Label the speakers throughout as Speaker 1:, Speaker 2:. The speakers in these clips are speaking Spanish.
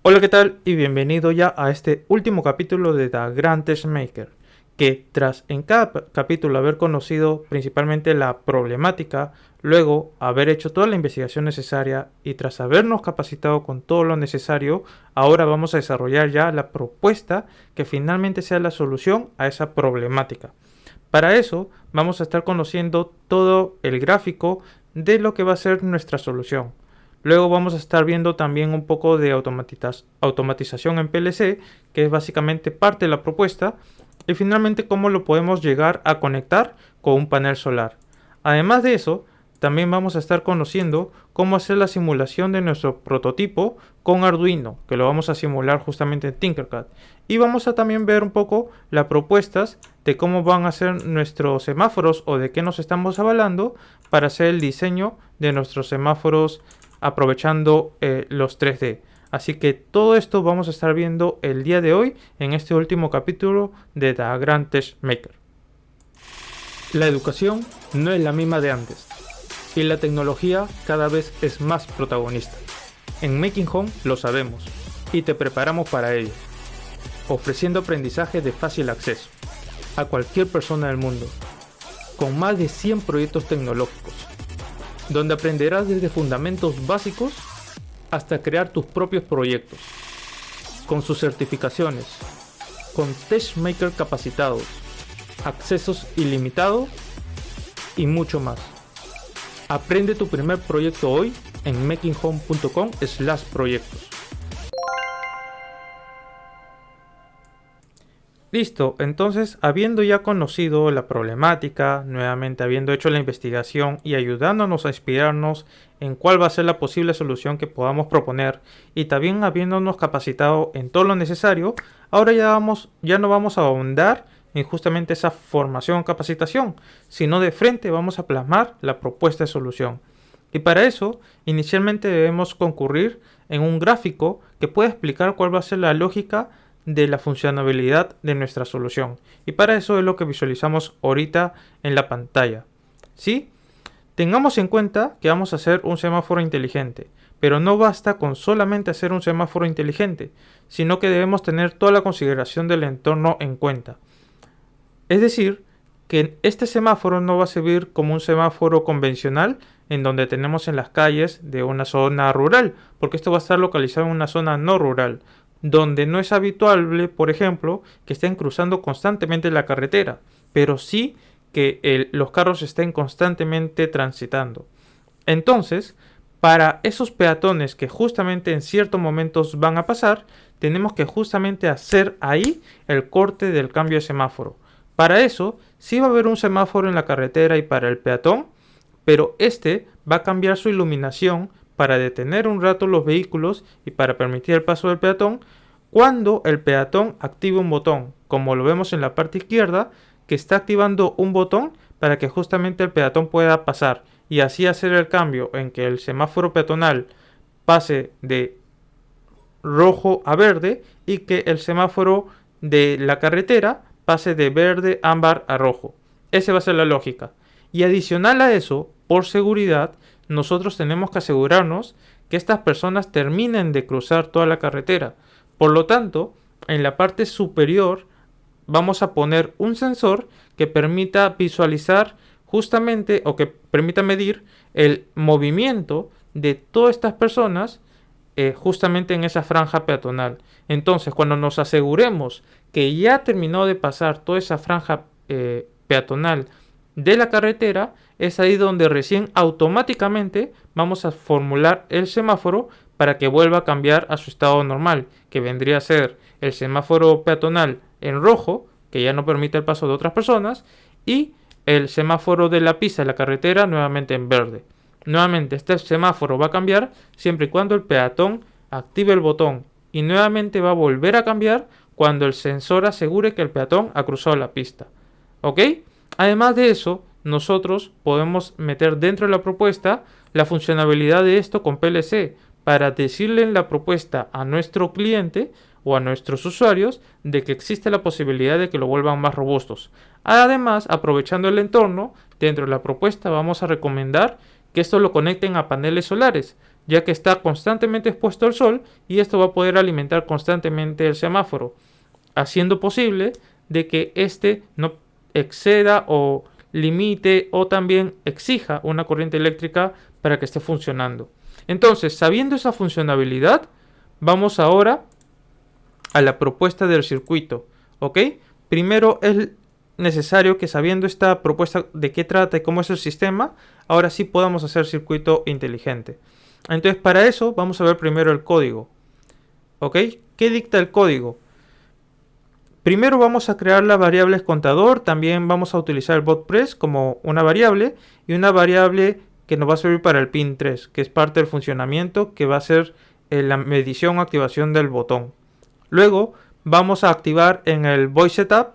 Speaker 1: Hola, ¿qué tal? Y bienvenido ya a este último capítulo de The Grand Testmaker, que tras en cada capítulo haber conocido principalmente la problemática, luego haber hecho toda la investigación necesaria y tras habernos capacitado con todo lo necesario, ahora vamos a desarrollar ya la propuesta que finalmente sea la solución a esa problemática. Para eso vamos a estar conociendo todo el gráfico de lo que va a ser nuestra solución. Luego vamos a estar viendo también un poco de automatización en PLC, que es básicamente parte de la propuesta, y finalmente cómo lo podemos llegar a conectar con un panel solar. Además de eso, también vamos a estar conociendo cómo hacer la simulación de nuestro prototipo con Arduino, que lo vamos a simular justamente en Tinkercad. Y vamos a también ver un poco las propuestas de cómo van a ser nuestros semáforos o de qué nos estamos avalando para hacer el diseño de nuestros semáforos aprovechando los 3D. Así que todo esto vamos a estar viendo el día de hoy en este último capítulo de The Grand Testmaker. La educación no es la misma de antes y la tecnología cada vez es más protagonista. En Making Home lo sabemos y te preparamos para ello, ofreciendo aprendizaje de fácil acceso a cualquier persona del mundo, con más de 100 proyectos tecnológicos, donde aprenderás desde fundamentos básicos hasta crear tus propios proyectos, con sus certificaciones, con testmaker capacitados, accesos ilimitados y mucho más. Aprende tu primer proyecto hoy en makinghome.com/proyectos. Listo, entonces habiendo ya conocido la problemática, nuevamente habiendo hecho la investigación y ayudándonos a inspirarnos en cuál va a ser la posible solución que podamos proponer y también habiéndonos capacitado en todo lo necesario, ahora ya no vamos a ahondar en justamente esa formación o capacitación, sino de frente vamos a plasmar la propuesta de solución. Y para eso, inicialmente debemos concurrir en un gráfico que pueda explicar cuál va a ser la lógica de la funcionalidad de nuestra solución. Y para eso es lo que visualizamos ahorita en la pantalla. ¿Sí? Tengamos en cuenta que vamos a hacer un semáforo inteligente, pero no basta con solamente hacer un semáforo inteligente, sino que debemos tener toda la consideración del entorno en cuenta. Es decir, que este semáforo no va a servir como un semáforo convencional en donde tenemos en las calles de una zona rural, porque esto va a estar localizado en una zona no rural, donde no es habitual, por ejemplo, que estén cruzando constantemente la carretera, pero sí que los carros estén constantemente transitando. Entonces, para esos peatones que justamente en ciertos momentos van a pasar, tenemos que justamente hacer ahí el corte del cambio de semáforo. Para eso, sí va a haber un semáforo en la carretera y para el peatón, pero este va a cambiar su iluminación para detener un rato los vehículos y para permitir el paso del peatón cuando el peatón active un botón, como lo vemos en la parte izquierda, que está activando un botón para que justamente el peatón pueda pasar y así hacer el cambio en que el semáforo peatonal pase de rojo a verde y que el semáforo de la carretera pase de verde, ámbar a rojo. Esa va a ser la lógica. Y adicional a eso, por seguridad, nosotros tenemos que asegurarnos que estas personas terminen de cruzar toda la carretera. Por lo tanto, en la parte superior vamos a poner un sensor que permita visualizar justamente o que permita medir el movimiento de todas estas personas justamente en esa franja peatonal. Entonces, cuando nos aseguremos que ya terminó de pasar toda esa franja peatonal de la carretera, es ahí donde recién automáticamente vamos a formular el semáforo para que vuelva a cambiar a su estado normal, que vendría a ser el semáforo peatonal en rojo, que ya no permite el paso de otras personas, y el semáforo de la pista de la carretera nuevamente en verde. Nuevamente este semáforo va a cambiar siempre y cuando el peatón active el botón y nuevamente va a volver a cambiar cuando el sensor asegure que el peatón ha cruzado la pista. ¿Ok? Además de eso, nosotros podemos meter dentro de la propuesta la funcionalidad de esto con PLC para decirle en la propuesta a nuestro cliente o a nuestros usuarios de que existe la posibilidad de que lo vuelvan más robustos. Además, aprovechando el entorno, dentro de la propuesta vamos a recomendar que esto lo conecten a paneles solares, ya que está constantemente expuesto al sol y esto va a poder alimentar constantemente el semáforo, haciendo posible de que éste no exceda o limite o también exija una corriente eléctrica para que esté funcionando. Entonces, sabiendo esa funcionalidad, vamos ahora a la propuesta del circuito, ¿ok? Primero es necesario que, sabiendo esta propuesta de qué trata y cómo es el sistema, ahora sí podamos hacer circuito inteligente. Entonces, para eso vamos a ver primero el código, ¿ok? ¿Qué dicta el código? Primero vamos a crear la variable contador, también vamos a utilizar el BotPress como una variable y una variable que nos va a servir para el pin 3, que es parte del funcionamiento que va a ser la medición o activación del botón. Luego vamos a activar en el voice setup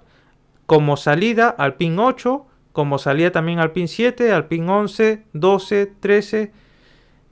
Speaker 1: como salida al pin 8, como salida también al pin 7, al pin 11, 12, 13,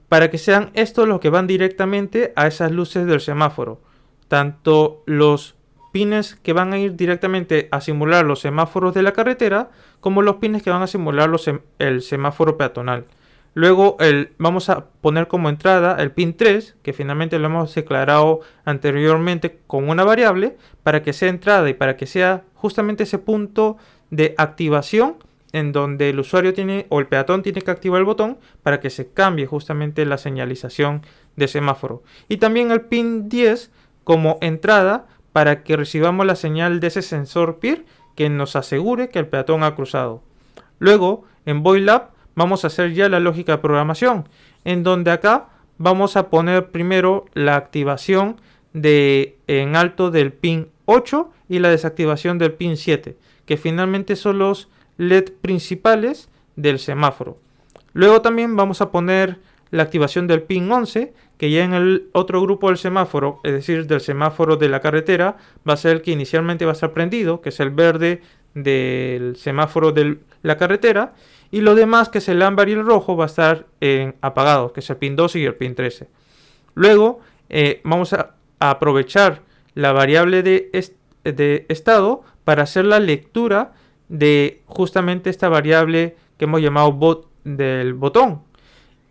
Speaker 1: para que sean estos los que van directamente a esas luces del semáforo. Tanto los pines que van a ir directamente a simular los semáforos de la carretera, como los pines que van a simular el semáforo peatonal. Luego vamos a poner como entrada el pin 3, que finalmente lo hemos declarado anteriormente con una variable, para que sea entrada y para que sea justamente ese punto de activación en donde el usuario tiene o el peatón tiene que activar el botón para que se cambie justamente la señalización de semáforo. Y también el pin 10 como entrada para que recibamos la señal de ese sensor PIR que nos asegure que el peatón ha cruzado. Luego, en VoidLab vamos a hacer ya la lógica de programación, en donde acá vamos a poner primero la activación en alto del pin 8 y la desactivación del pin 7, que finalmente son los LED principales del semáforo. Luego también vamos a poner la activación del pin 11, que ya en el otro grupo del semáforo, es decir, del semáforo de la carretera, va a ser el que inicialmente va a estar prendido, que es el verde del semáforo de la carretera, y lo demás, que es el ámbar y el rojo, va a estar apagado, que es el pin 12 y el pin 13. Luego vamos a aprovechar la variable de estado para hacer la lectura de justamente esta variable que hemos llamado del botón,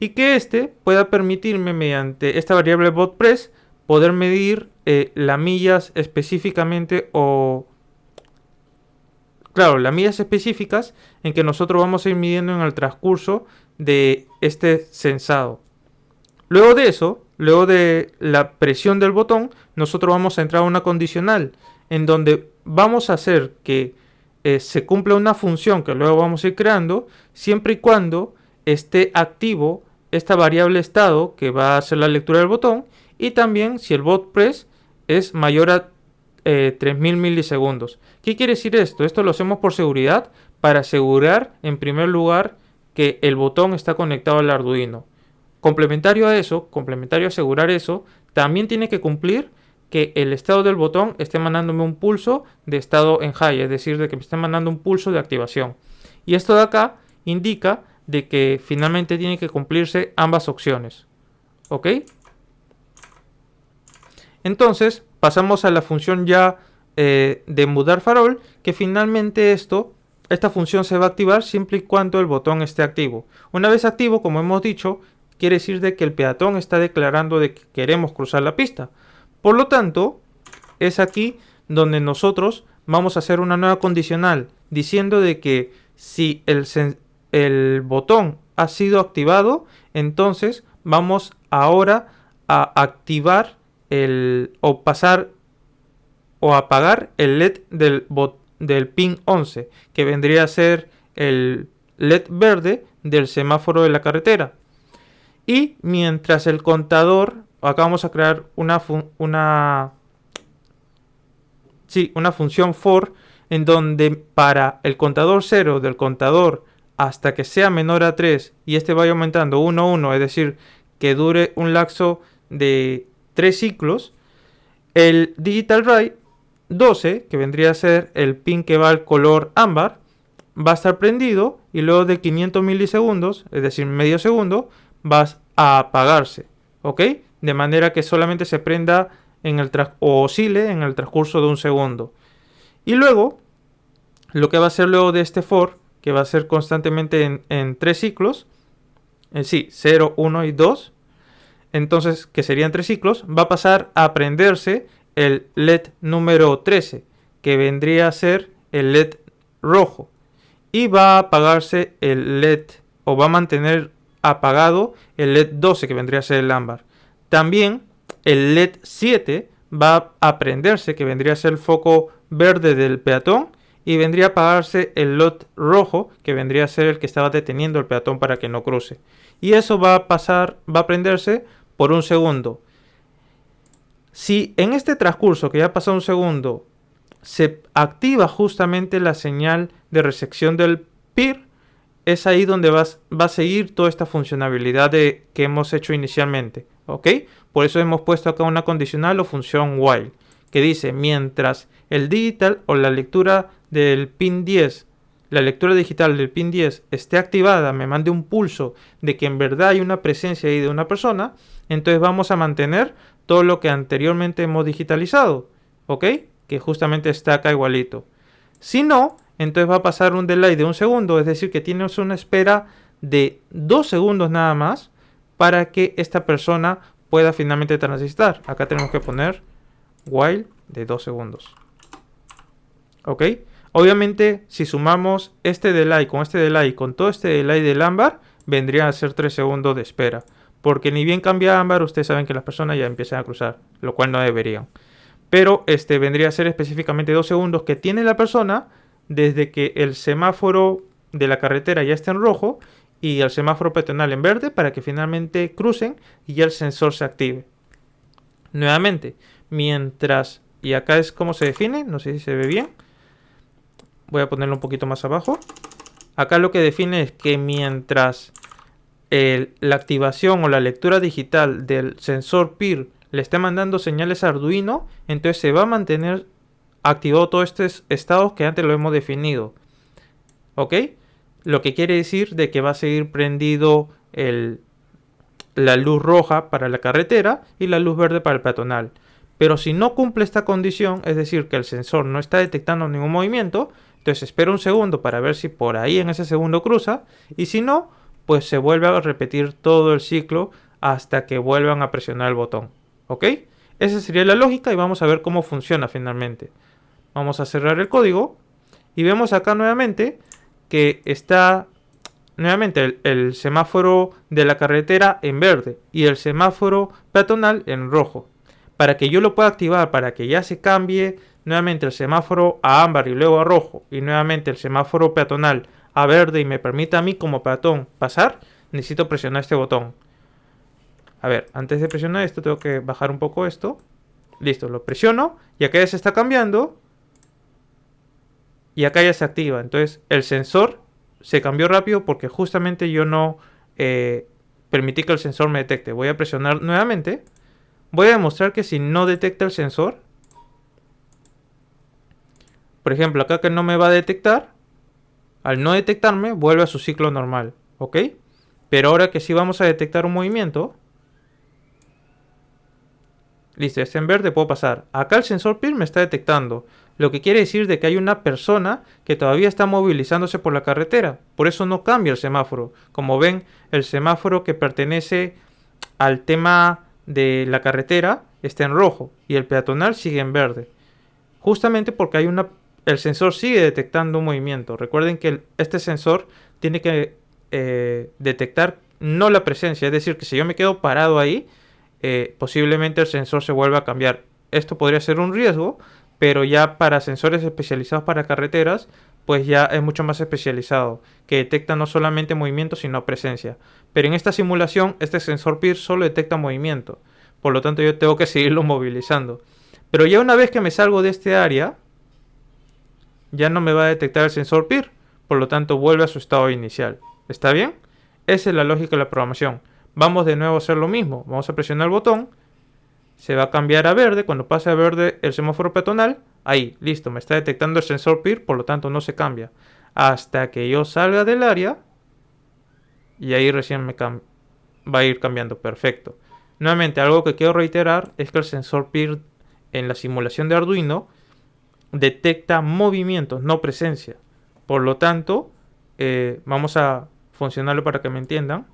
Speaker 1: y que pueda permitirme mediante esta variable BotPress poder medir las millas específicamente las millas específicas en que nosotros vamos a ir midiendo en el transcurso de este sensado. Luego de eso, luego de la presión del botón, nosotros vamos a entrar a una condicional en donde vamos a hacer que se cumpla una función que luego vamos a ir creando, siempre y cuando esté activo esta variable estado que va a hacer la lectura del botón, y también si el BotPress es mayor a 3000 milisegundos. ¿Qué quiere decir esto? Esto lo hacemos por seguridad, para asegurar en primer lugar que el botón está conectado al Arduino. Complementario a asegurar eso, también tiene que cumplir que el estado del botón esté mandándome un pulso de estado en high, es decir, de que me esté mandando un pulso de activación. Y esto de acá indica de que finalmente tiene que cumplirse ambas opciones. ¿Ok? Entonces pasamos a la función ya de mudar farol, que finalmente esta función se va a activar siempre y cuando el botón esté activo. Una vez activo, como hemos dicho, quiere decir de que el peatón está declarando de que queremos cruzar la pista. Por lo tanto, es aquí donde nosotros vamos a hacer una nueva condicional diciendo de que si el botón ha sido activado, entonces vamos ahora a activar o pasar o apagar el LED del pin 11, que vendría a ser el LED verde del semáforo de la carretera. Y mientras el contador, acá vamos a crear una función for, en donde para el contador 0 del contador hasta que sea menor a 3 y vaya aumentando 1 1, es decir, que dure un lapso de 3 ciclos, el digital write 12, que vendría a ser el pin que va al color ámbar, va a estar prendido, y luego de 500 milisegundos, es decir, medio segundo, va a apagarse, ¿ok? De manera que solamente se prenda o oscile en el transcurso de un segundo. Y luego, lo que va a hacer luego de este for, que va a ser constantemente en 3 ciclos, 0, 1 y 2, entonces que serían 3 ciclos, va a pasar a prenderse el LED número 13, que vendría a ser el LED rojo, y va a apagarse el LED, o va a mantener apagado el LED 12, que vendría a ser el ámbar. También el LED 7 va a prenderse, que vendría a ser el foco verde del peatón, y vendría a apagarse el LED rojo, que vendría a ser el que estaba deteniendo al peatón para que no cruce. Y eso va a prenderse por un segundo. Si en este transcurso, que ya ha pasado un segundo, se activa justamente la señal de recepción del PIR, es ahí donde va a seguir toda esta funcionalidad que hemos hecho inicialmente, ¿ok? Por eso hemos puesto acá una condicional o función while, que dice mientras el digital o la lectura del pin 10, la lectura digital del pin 10 esté activada, me mande un pulso de que en verdad hay una presencia ahí de una persona, entonces vamos a mantener todo lo que anteriormente hemos digitalizado, ¿ok? Que justamente está acá igualito. Si no, entonces va a pasar un delay de un segundo, es decir, que tienes una espera de 2 segundos nada más para que esta persona pueda finalmente transitar. Acá tenemos que poner while de 2 segundos. ¿Ok? Obviamente, si sumamos este delay con todo este delay del ámbar, vendría a ser 3 segundos de espera. Porque ni bien cambia ámbar, ustedes saben que las personas ya empiezan a cruzar, lo cual no deberían. Pero vendría a ser específicamente 2 segundos que tiene la persona desde que el semáforo de la carretera ya está en rojo y el semáforo peatonal en verde para que finalmente crucen y ya el sensor se active. Nuevamente, mientras, y acá es como se define, no sé si se ve bien, voy a ponerlo un poquito más abajo. Acá lo que define es que mientras la activación o la lectura digital del sensor PIR le esté mandando señales a Arduino, entonces se va a mantener activado todos estos estados que antes lo hemos definido. ¿Ok? Lo que quiere decir de que va a seguir prendido la luz roja para la carretera y la luz verde para el peatonal. Pero si no cumple esta condición, es decir, que el sensor no está detectando ningún movimiento, entonces espera un segundo para ver si por ahí en ese segundo cruza, y si no, pues se vuelve a repetir todo el ciclo hasta que vuelvan a presionar el botón. ¿Ok? Esa sería la lógica y vamos a ver cómo funciona finalmente. Vamos a cerrar el código y vemos acá nuevamente que está nuevamente el semáforo de la carretera en verde y el semáforo peatonal en rojo. Para que yo lo pueda activar, para que ya se cambie nuevamente el semáforo a ámbar y luego a rojo y nuevamente el semáforo peatonal a verde y me permita a mí como peatón pasar, necesito presionar este botón. A ver, antes de presionar esto tengo que bajar un poco esto. Listo, lo presiono y acá ya se está cambiando. Y acá ya se activa. Entonces el sensor se cambió rápido porque justamente yo no permití que el sensor me detecte. Voy a presionar nuevamente. Voy a demostrar que si no detecta el sensor, por ejemplo, acá que no me va a detectar, al no detectarme vuelve a su ciclo normal. ¿Ok? Pero ahora que sí vamos a detectar un movimiento, listo, está en verde, puedo pasar. Acá el sensor PIR me está detectando, lo que quiere decir de que hay una persona que todavía está movilizándose por la carretera. Por eso no cambia el semáforo. Como ven, el semáforo que pertenece al tema de la carretera está en rojo y el peatonal sigue en verde. Justamente porque el sensor sigue detectando un movimiento. Recuerden que este sensor tiene que detectar no la presencia, es decir, que si yo me quedo parado ahí, posiblemente el sensor se vuelva a cambiar. Esto podría ser un riesgo, pero ya para sensores especializados para carreteras, pues ya es mucho más especializado, que detecta no solamente movimiento, sino presencia. Pero en esta simulación, este sensor PIR solo detecta movimiento, por lo tanto yo tengo que seguirlo movilizando. Pero ya una vez que me salgo de este área, ya no me va a detectar el sensor PIR, por lo tanto vuelve a su estado inicial. ¿Está bien? Esa es la lógica de la programación. Vamos de nuevo a hacer lo mismo. Vamos a presionar el botón. Se va a cambiar a verde. Cuando pase a verde el semáforo peatonal, ahí, listo, me está detectando el sensor PIR, por lo tanto no se cambia. Hasta que yo salga del área. Y ahí recién va a ir cambiando. Perfecto. Nuevamente, algo que quiero reiterar es que el sensor PIR en la simulación de Arduino detecta movimientos, no presencia. Por lo tanto, vamos a funcionarlo para que me entiendan.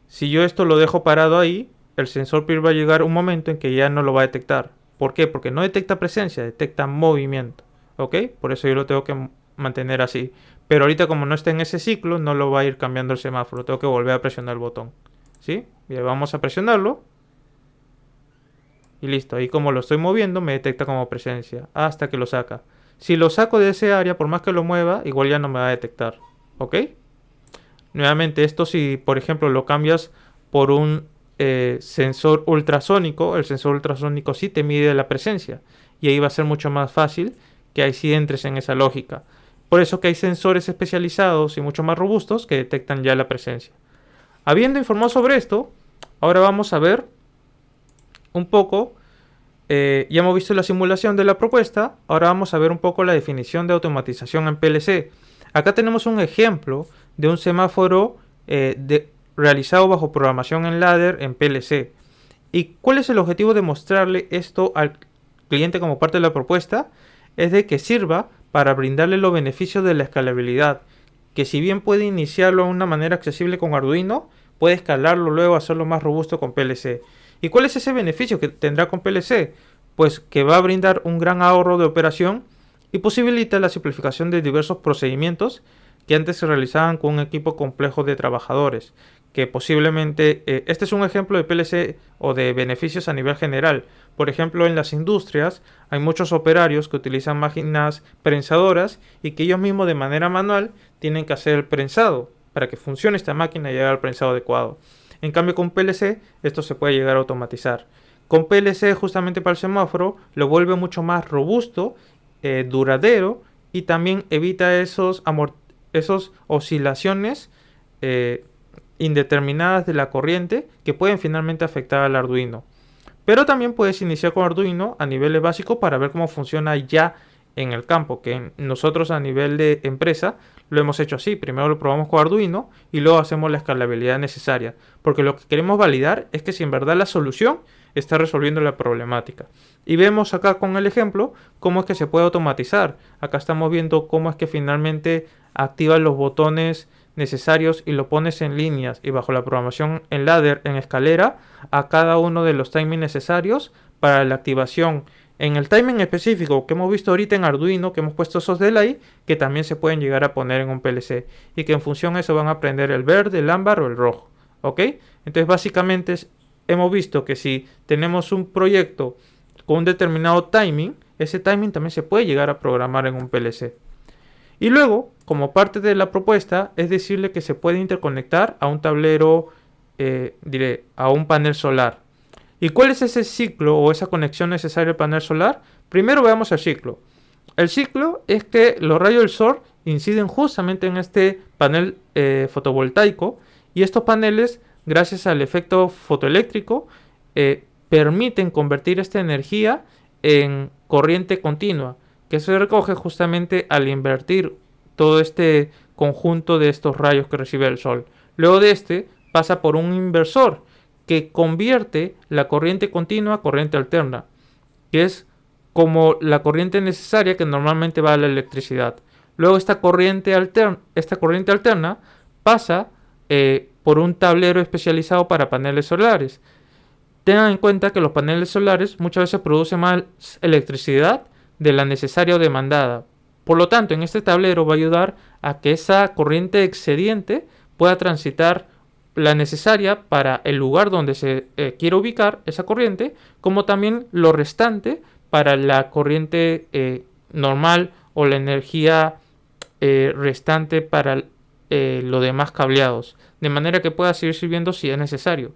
Speaker 1: Si yo esto lo dejo parado ahí, el sensor PIR va a llegar un momento en que ya no lo va a detectar. ¿Por qué? Porque no detecta presencia, detecta movimiento. ¿Ok? Por eso yo lo tengo que mantener así. Pero ahorita como no está en ese ciclo, no lo va a ir cambiando el semáforo. Tengo que volver a presionar el botón. ¿Sí? Bien, vamos a presionarlo. Y listo, ahí como lo estoy moviendo me detecta como presencia hasta que lo saca. Si lo saco de ese área, por más que lo mueva, igual ya no me va a detectar. ¿Ok? Nuevamente, esto si por ejemplo lo cambias por un sensor ultrasónico, el sensor ultrasónico sí te mide la presencia. Y ahí va a ser mucho más fácil que ahí sí entres en esa lógica. Por eso que hay sensores especializados y mucho más robustos que detectan ya la presencia. Habiendo informado sobre esto, ahora vamos a ver un poco, ya hemos visto la simulación de la propuesta, ahora vamos a ver un poco la definición de automatización en PLC. Acá tenemos un ejemplo de un semáforo realizado bajo programación en ladder en PLC. ¿Y cuál es el objetivo de mostrarle esto al cliente como parte de la propuesta? Es de que sirva para brindarle los beneficios de la escalabilidad, que si bien puede iniciarlo de una manera accesible con Arduino, puede escalarlo luego a hacerlo más robusto con PLC. ¿Y cuál es ese beneficio que tendrá con PLC? Pues que va a brindar un gran ahorro de operación y posibilita la simplificación de diversos procedimientos que antes se realizaban con un equipo complejo de trabajadores. Que posiblemente, este es un ejemplo de PLC o de beneficios a nivel general. Por ejemplo, en las industrias hay muchos operarios que utilizan máquinas prensadoras y que ellos mismos de manera manual tienen que hacer el prensado para que funcione esta máquina y llegue al prensado adecuado. En cambio con PLC esto se puede llegar a automatizar. Con PLC justamente para el semáforo lo vuelve mucho más robusto, duradero y también evita esos oscilaciones indeterminadas de la corriente que pueden finalmente afectar al Arduino. Pero también puedes iniciar con Arduino a niveles básicos para ver cómo funciona ya en el campo, que nosotros a nivel de empresa lo hemos hecho así. Primero lo probamos con Arduino y luego hacemos la escalabilidad necesaria, porque lo que queremos validar es que si en verdad la solución está resolviendo la problemática. Y vemos acá con el ejemplo cómo es que se puede automatizar. Acá estamos viendo cómo es que finalmente activas los botones necesarios y lo pones en líneas y bajo la programación en ladder, en escalera, a cada uno de los timings necesarios para la activación. En el timing específico que hemos visto ahorita en Arduino, que hemos puesto esos delay, que también se pueden llegar a poner en un PLC y que en función de eso van a prender el verde, el ámbar o el rojo. ¿Ok? Entonces básicamente hemos visto que si tenemos un proyecto con un determinado timing, ese timing también se puede llegar a programar en un PLC. Y luego, como parte de la propuesta, es decirle que se puede interconectar a un tablero, a un panel solar. ¿Y cuál es ese ciclo o esa conexión necesaria al panel solar? Primero veamos el ciclo. El ciclo es que los rayos del sol inciden justamente en este panel fotovoltaico y estos paneles, gracias al efecto fotoeléctrico, permiten convertir esta energía en corriente continua, que se recoge justamente al invertir todo este conjunto de estos rayos que recibe el sol. Luego de este pasa por un inversor que convierte la corriente continua a corriente alterna, que es como la corriente necesaria que normalmente va a la electricidad. Luego esta corriente alterna pasa por un tablero especializado para paneles solares. Tengan en cuenta que los paneles solares muchas veces producen más electricidad de la necesaria o demandada. Por lo tanto, en este tablero va a ayudar a que esa corriente excediente pueda transitar la necesaria para el lugar donde se quiere ubicar esa corriente, como también lo restante para la corriente normal o la energía restante para los demás cableados, de manera que pueda seguir sirviendo si es necesario.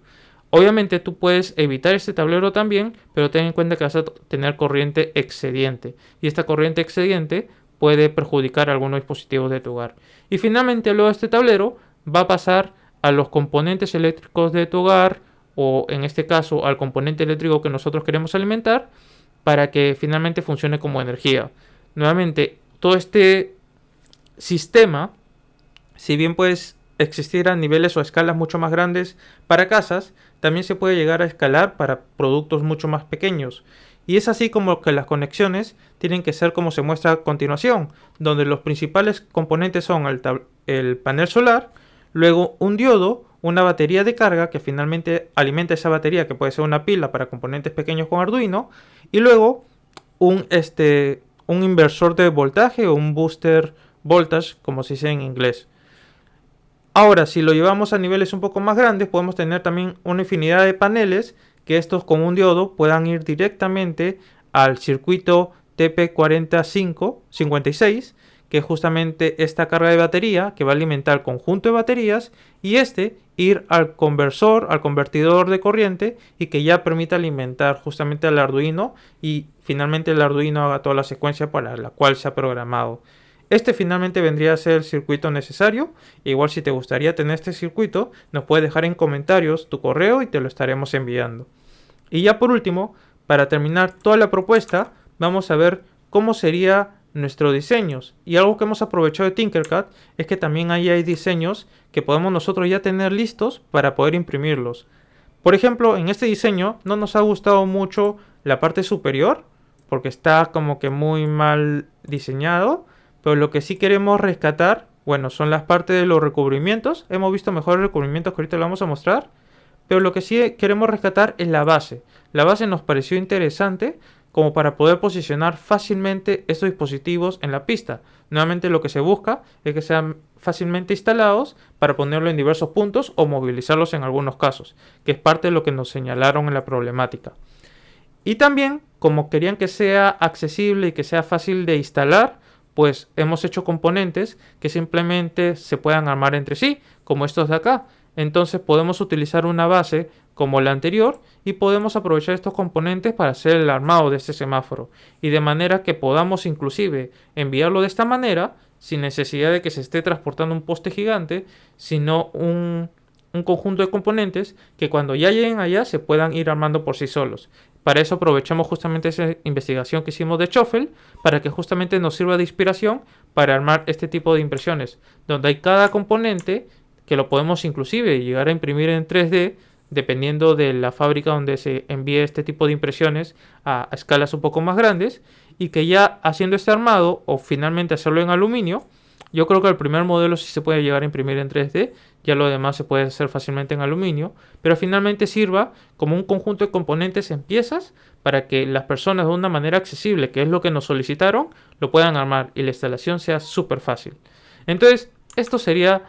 Speaker 1: Obviamente tú puedes evitar este tablero también, pero ten en cuenta que vas a tener corriente excediente. Y esta corriente excediente puede perjudicar algunos dispositivos de tu hogar. Y finalmente luego este tablero va a pasar a los componentes eléctricos de tu hogar, o en este caso al componente eléctrico que nosotros queremos alimentar, para que finalmente funcione como energía. Nuevamente, todo este sistema, si bien puedes existir a niveles o escalas mucho más grandes para casas, también se puede llegar a escalar para productos mucho más pequeños. Y es así como que las conexiones tienen que ser como se muestra a continuación, donde los principales componentes son el panel solar, luego un diodo, una batería de carga que finalmente alimenta esa batería, que puede ser una pila para componentes pequeños con Arduino, y luego un inversor de voltaje o un booster voltage, como se dice en inglés. Ahora, si lo llevamos a niveles un poco más grandes, podemos tener también una infinidad de paneles que estos con un diodo puedan ir directamente al circuito TP4556, que es justamente esta carga de batería que va a alimentar el conjunto de baterías, y ir al convertidor de corriente, y que ya permita alimentar justamente al Arduino, y finalmente el Arduino haga toda la secuencia para la cual se ha programado. Este finalmente vendría a ser el circuito necesario. Igual, si te gustaría tener este circuito, nos puedes dejar en comentarios tu correo y te lo estaremos enviando. Y ya por último, para terminar toda la propuesta, vamos a ver cómo sería nuestros diseños. Y algo que hemos aprovechado de Tinkercad es que también ahí hay diseños que podemos nosotros ya tener listos para poder imprimirlos. Por ejemplo, en este diseño no nos ha gustado mucho la parte superior, porque está como que muy mal diseñado. Pero lo que sí queremos rescatar, bueno, son las partes de los recubrimientos. Hemos visto mejores recubrimientos que ahorita lo vamos a mostrar. Pero lo que sí queremos rescatar es la base. La base nos pareció interesante como para poder posicionar fácilmente estos dispositivos en la pista. Nuevamente lo que se busca es que sean fácilmente instalados para ponerlo en diversos puntos o movilizarlos en algunos casos, que es parte de lo que nos señalaron en la problemática. Y también, como querían que sea accesible y que sea fácil de instalar, pues hemos hecho componentes que simplemente se puedan armar entre sí, como estos de acá. Entonces podemos utilizar una base como la anterior y podemos aprovechar estos componentes para hacer el armado de este semáforo. Y de manera que podamos inclusive enviarlo de esta manera, sin necesidad de que se esté transportando un poste gigante, sino un conjunto de componentes que cuando ya lleguen allá se puedan ir armando por sí solos. Para eso aprovechamos justamente esa investigación que hicimos de Schoffel, para que justamente nos sirva de inspiración para armar este tipo de impresiones, donde hay cada componente que lo podemos inclusive llegar a imprimir en 3D, dependiendo de la fábrica donde se envíe este tipo de impresiones a escalas un poco más grandes, y que ya haciendo este armado o finalmente hacerlo en aluminio, yo creo que el primer modelo sí se puede llegar a imprimir en 3D, ya lo demás se puede hacer fácilmente en aluminio, pero finalmente sirva como un conjunto de componentes en piezas para que las personas de una manera accesible, que es lo que nos solicitaron, lo puedan armar y la instalación sea súper fácil. Entonces, esto sería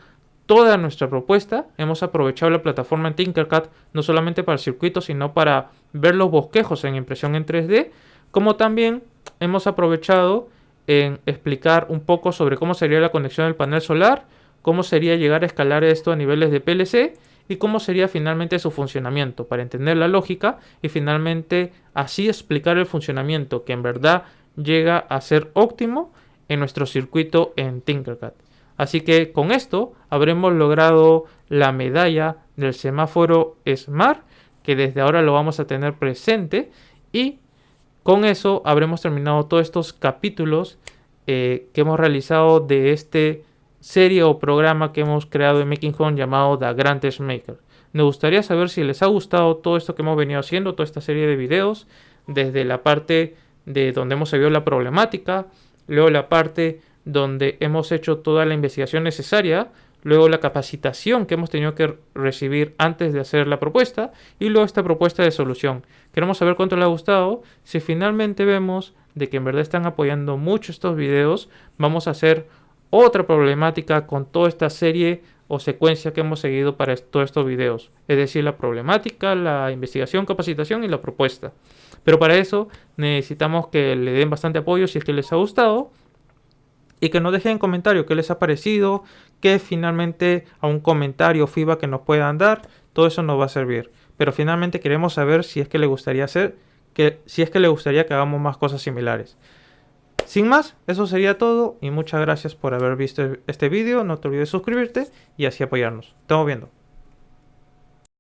Speaker 1: toda nuestra propuesta. Hemos aprovechado la plataforma en Tinkercad no solamente para el circuito, sino para ver los bosquejos en impresión en 3D, como también hemos aprovechado en explicar un poco sobre cómo sería la conexión del panel solar, cómo sería llegar a escalar esto a niveles de PLC y cómo sería finalmente su funcionamiento, para entender la lógica y finalmente así explicar el funcionamiento que en verdad llega a ser óptimo en nuestro circuito en Tinkercad. Así que con esto habremos logrado la medalla del semáforo Smart, que desde ahora lo vamos a tener presente, y con eso habremos terminado todos estos capítulos que hemos realizado de este serie o programa que hemos creado en Making Home llamado The Grandest Maker. Nos gustaría saber si les ha gustado todo esto que hemos venido haciendo, toda esta serie de videos, desde la parte de donde hemos sabido la problemática, luego la parte donde hemos hecho toda la investigación necesaria, luego la capacitación que hemos tenido que recibir antes de hacer la propuesta y luego esta propuesta de solución. Queremos saber cuánto les ha gustado. Si finalmente vemos de que en verdad están apoyando mucho estos videos, vamos a hacer otra problemática con toda esta serie o secuencia que hemos seguido para todos estos videos. Es decir, la problemática, la investigación, capacitación y la propuesta. Pero para eso necesitamos que le den bastante apoyo si es que les ha gustado. Y que nos dejen en comentario qué les ha parecido, que finalmente a un comentario o feedback que nos puedan dar, todo eso nos va a servir. Pero finalmente queremos saber si es que le gustaría que hagamos más cosas similares. Sin más, eso sería todo y muchas gracias por haber visto este vídeo. No te olvides de suscribirte y así apoyarnos. Estamos viendo.